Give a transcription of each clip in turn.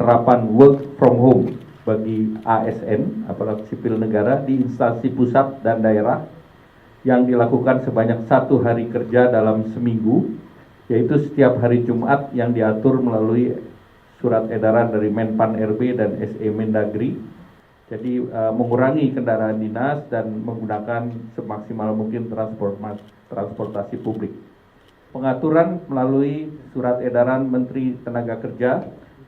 penerapan work from home bagi ASN, aparatur sipil negara di instansi pusat dan daerah yang dilakukan sebanyak 1 hari kerja dalam seminggu, yaitu setiap hari Jumat yang diatur melalui surat edaran dari Menpan RB dan SE Mendagri. Jadi mengurangi kendaraan dinas dan menggunakan semaksimal mungkin transportasi publik. Pengaturan melalui surat edaran Menteri Tenaga Kerja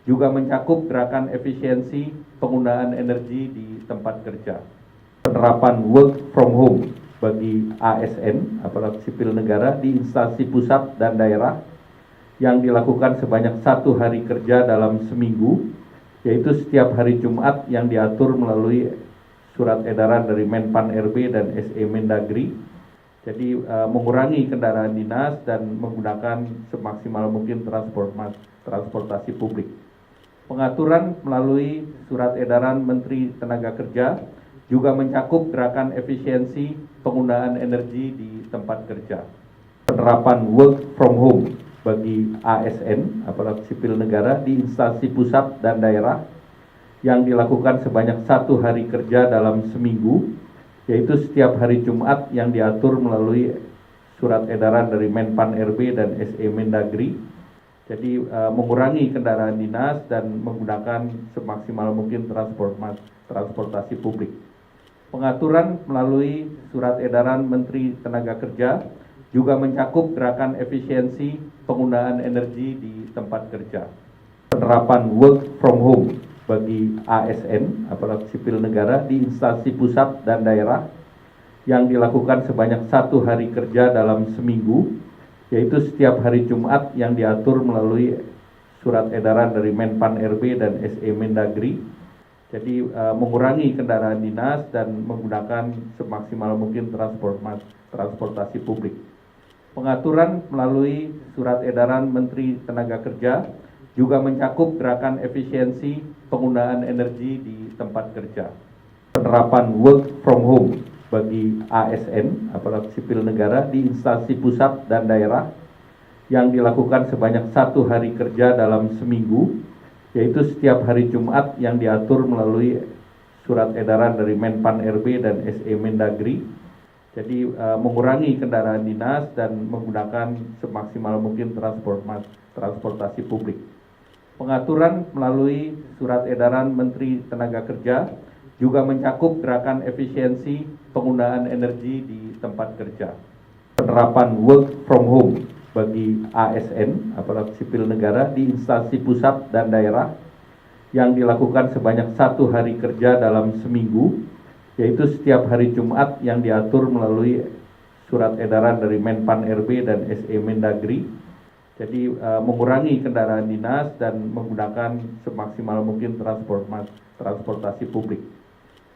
juga mencakup gerakan efisiensi penggunaan energi di tempat kerja. Penerapan work from home bagi ASN, aparatur sipil negara di instansi pusat dan daerah yang dilakukan sebanyak 1 hari kerja dalam seminggu, yaitu setiap hari Jumat yang diatur melalui surat edaran dari Menpan RB dan SE Mendagri. Jadi mengurangi kendaraan dinas dan menggunakan semaksimal mungkin transportasi publik. Pengaturan melalui surat edaran Menteri Tenaga Kerja juga mencakup gerakan efisiensi penggunaan energi di tempat kerja. Penerapan work from home bagi ASN, aparatur sipil negara di instansi pusat dan daerah yang dilakukan sebanyak 1 hari kerja dalam seminggu, yaitu setiap hari Jumat yang diatur melalui surat edaran dari Menpan RB dan SE Mendagri. Jadi mengurangi kendaraan dinas dan menggunakan semaksimal mungkin transportasi publik. Pengaturan melalui surat edaran Menteri Tenaga Kerja juga mencakup gerakan efisiensi penggunaan energi di tempat kerja. Penerapan work from home bagi ASN, aparatur sipil negara di instansi pusat dan daerah yang dilakukan sebanyak 1 hari kerja dalam seminggu, yaitu setiap hari Jumat yang diatur melalui surat edaran dari Menpan RB dan SE Mendagri. Jadi mengurangi kendaraan dinas dan menggunakan semaksimal mungkin transportasi publik. Pengaturan melalui surat edaran Menteri Tenaga Kerja juga mencakup gerakan efisiensi penggunaan energi di tempat kerja. Penerapan work from home bagi ASN, aparatur sipil negara di instansi pusat dan daerah yang dilakukan sebanyak 1 hari kerja dalam seminggu, yaitu setiap hari Jumat yang diatur melalui surat edaran dari Menpan RB dan SE Mendagri. Jadi mengurangi kendaraan dinas dan menggunakan semaksimal mungkin transportasi publik. Pengaturan melalui surat edaran Menteri Tenaga Kerja juga mencakup gerakan efisiensi penggunaan energi di tempat kerja. Penerapan work from home bagi ASN, aparatur sipil negara di instansi pusat dan daerah yang dilakukan sebanyak 1 hari kerja dalam seminggu, yaitu setiap hari Jumat yang diatur melalui surat edaran dari Menpan RB dan SE Mendagri. Jadi mengurangi kendaraan dinas dan menggunakan semaksimal mungkin transportasi publik.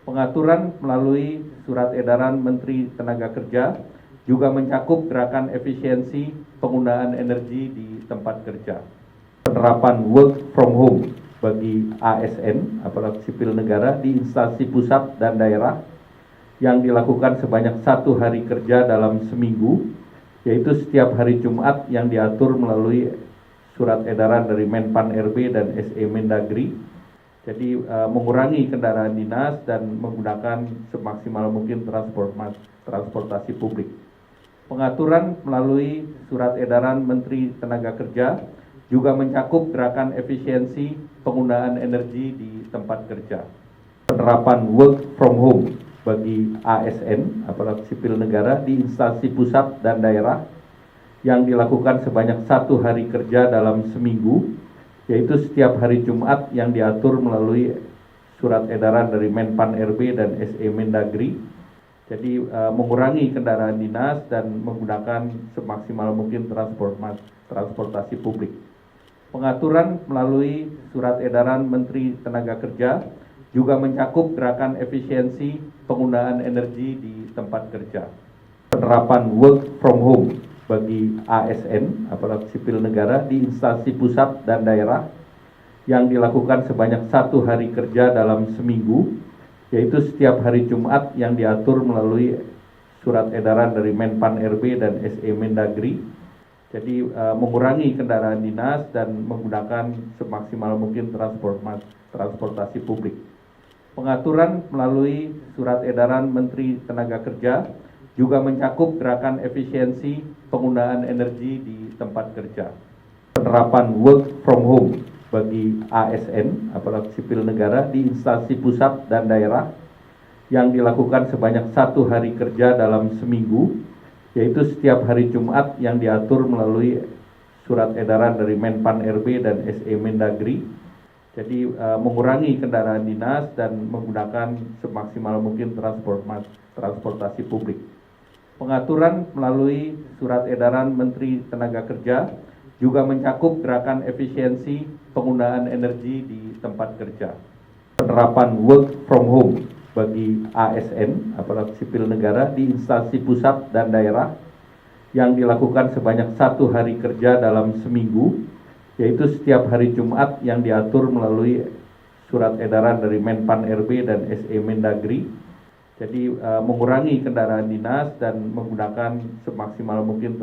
Pengaturan melalui surat edaran Menteri Tenaga Kerja juga mencakup gerakan efisiensi penggunaan energi di tempat kerja. Penerapan work from home bagi ASN, aparatur sipil negara di instansi pusat dan daerah yang dilakukan sebanyak 1 hari kerja dalam seminggu, yaitu setiap hari Jumat yang diatur melalui surat edaran dari Menpan RB dan SE Mendagri. Jadi mengurangi kendaraan dinas dan menggunakan semaksimal mungkin transportasi publik. Pengaturan melalui surat edaran Menteri Tenaga Kerja juga mencakup gerakan efisiensi penggunaan energi di tempat kerja. Penerapan work from home bagi ASN, aparatur sipil negara di instansi pusat dan daerah yang dilakukan sebanyak 1 hari kerja dalam seminggu, yaitu setiap hari Jumat yang diatur melalui surat edaran dari Menpan RB dan SE Mendagri. Jadi mengurangi kendaraan dinas dan menggunakan semaksimal mungkin transportasi publik. Pengaturan melalui surat edaran Menteri Tenaga Kerja juga mencakup gerakan efisiensi penggunaan energi di tempat kerja. Penerapan work from home bagi ASN, aparatur sipil negara di instansi pusat dan daerah yang dilakukan sebanyak 1 hari kerja dalam seminggu, yaitu setiap hari Jumat yang diatur melalui surat edaran dari Menpan RB dan SE Mendagri. Jadi mengurangi kendaraan dinas dan menggunakan semaksimal mungkin transportasi publik. Pengaturan melalui surat edaran Menteri Tenaga Kerja juga mencakup gerakan efisiensi penggunaan energi di tempat kerja. Penerapan work from home bagi ASN, aparatur sipil negara di instansi pusat dan daerah yang dilakukan sebanyak 1 hari kerja dalam seminggu, yaitu setiap hari Jumat yang diatur melalui surat edaran dari Menpan RB dan SE Mendagri. Jadi mengurangi kendaraan dinas dan menggunakan semaksimal mungkin transportasi publik. Pengaturan melalui surat edaran Menteri Tenaga Kerja juga mencakup gerakan efisiensi penggunaan energi di tempat kerja. Penerapan work from home bagi ASN, aparatur sipil negara di instansi pusat dan daerah yang dilakukan sebanyak 1 hari kerja dalam seminggu, yaitu setiap hari Jumat yang diatur melalui surat edaran dari Menpan RB dan SE Mendagri. Jadi mengurangi kendaraan dinas dan menggunakan semaksimal mungkin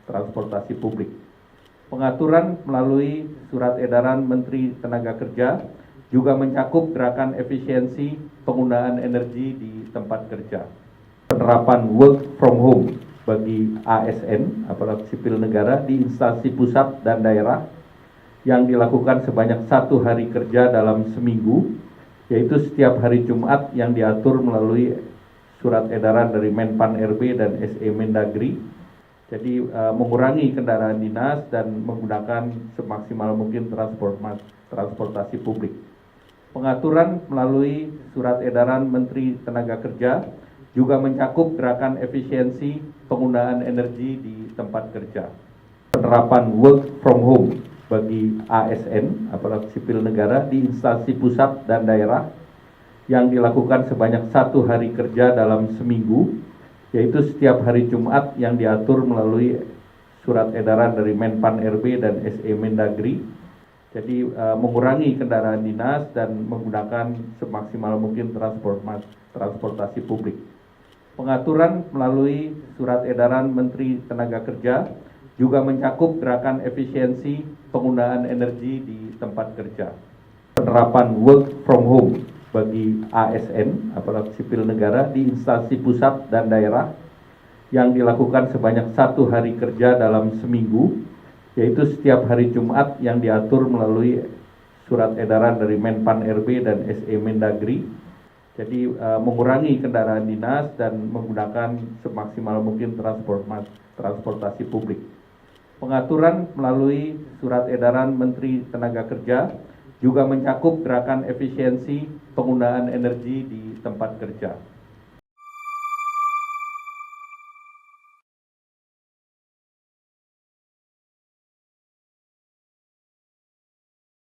transportasi publik. Pengaturan melalui surat edaran Menteri Tenaga Kerja juga mencakup gerakan efisiensi penggunaan energi di tempat kerja. Penerapan work from home bagi ASN, aparatur sipil negara di instansi pusat dan daerah yang dilakukan sebanyak 1 hari kerja dalam seminggu, yaitu setiap hari Jumat yang diatur melalui surat edaran dari Menpan RB dan SE Mendagri. Jadi mengurangi kendaraan dinas dan menggunakan semaksimal mungkin transportasi publik. Pengaturan melalui surat edaran Menteri Tenaga Kerja juga mencakup gerakan efisiensi penggunaan energi di tempat kerja. Penerapan work from home bagi ASN, aparatur sipil negara di instansi pusat dan daerah yang dilakukan sebanyak 1 hari kerja dalam seminggu, yaitu setiap hari Jumat yang diatur melalui surat edaran dari Menpan RB dan SE Mendagri. Jadi mengurangi kendaraan dinas dan menggunakan semaksimal mungkin transportasi publik. Pengaturan melalui surat edaran Menteri Tenaga Kerja juga mencakup gerakan efisiensi penggunaan energi di tempat kerja. Penerapan work from home bagi ASN, aparatur sipil negara di instansi pusat dan daerah yang dilakukan sebanyak 1 hari kerja dalam seminggu, yaitu setiap hari Jumat yang diatur melalui surat edaran dari Menpan RB dan SE Mendagri. Jadi mengurangi kendaraan dinas dan menggunakan semaksimal mungkin transportasi publik. Pengaturan melalui surat edaran Menteri Tenaga Kerja juga mencakup gerakan efisiensi penggunaan energi di tempat kerja.